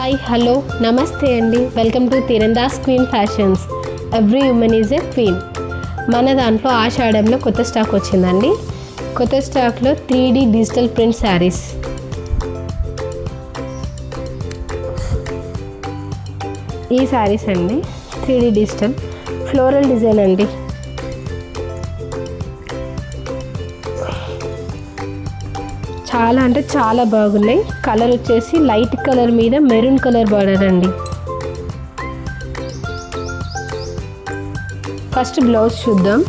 Hi hello నమస్తే అండి. Welcome to Teerandas queen fashions. Every women is a queen. మన దాంట్లో ఆషాఢంలో కొత్త స్టాక్ వచ్చిందండి. కొత్త స్టాక్లో 3D డిజిటల్ ప్రింట్ శారీస్. ఈ శారీస్ అండి 3D డిజిటల్ ఫ్లోరల్ డిజైన్ అండి. చాలా అంటే చాలా బాగున్నాయి. కలర్ వచ్చేసి లైట్ కలర్ మీద మెరూన్ కలర్ బార్డర్ అండి. ఫస్ట్ బ్లౌజ్ చూద్దాం.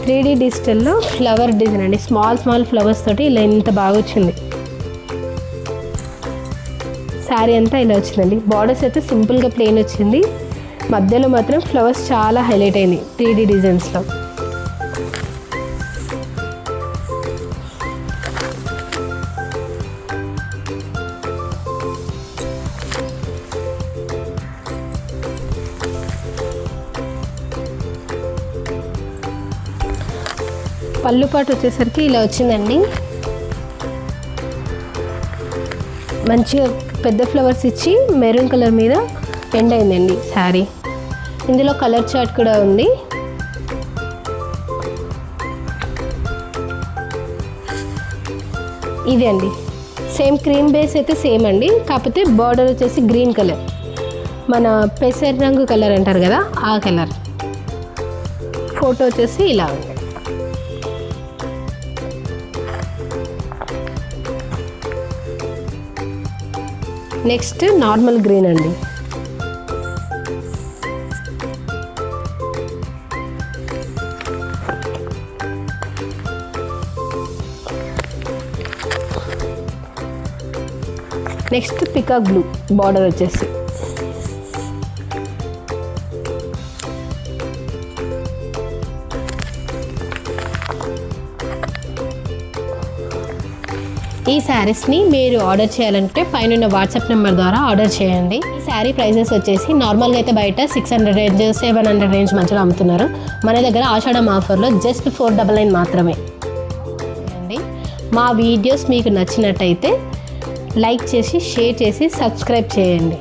త్రీ డిజిటల్లో ఫ్లవర్ డిజైన్ అండి. స్మాల్ ఫ్లవర్స్ తోటి ఇలా ఎంత బాగా వచ్చింది. శారీ అంతా ఇలా వచ్చిందండి. బార్డర్స్ అయితే సింపుల్గా ప్లెయిన్ వచ్చింది. మధ్యలో మాత్రం ఫ్లవర్స్ చాలా హైలైట్ అయింది 3D డిజైన్స్లో. పళ్ళు పాటు వచ్చేసరికి ఇలా వచ్చిందండి. మంచిగా పెద్ద ఫ్లవర్స్ ఇచ్చి మెరూన్ కలర్ మీద ఎండ్ అయిందండి శారీ. ఇందులో కలర్ చార్ట్ కూడా ఉంది. ఇది అండి సేమ్ క్రీమ్ బేస్ అయితే సేమ్ అండి. కాకపోతే బార్డర్ వచ్చేసి గ్రీన్ కలర్, మన పెసర్ రంగు కలర్ అంటారు కదా ఆ కలర్. ఫోటో వచ్చేసి ఇలా ఉంది. నెక్స్ట్ నార్మల్ గ్రీన్ అండి. నెక్స్ట్ పికాక్ బ్లూ బార్డర్ వచ్చేసి. ఈ శారీస్ని మీరు ఆర్డర్ చేయాలంటే పైన వాట్సాప్ నెంబర్ ద్వారా ఆర్డర్ చేయండి. ఈ శారీ ప్రైజెస్ వచ్చేసి నార్మల్గా అయితే బయట 600 రేంజ్ 700 రేంజ్ మధ్యలో అమ్ముతున్నారు. మన దగ్గర ఆషాఢం ఆఫర్లో జస్ట్ 499 మాత్రమే అండి. మా వీడియోస్ మీకు నచ్చినట్టయితే లైక్ చేసి షేర్ చేసి సబ్స్క్రైబ్ చేయండి.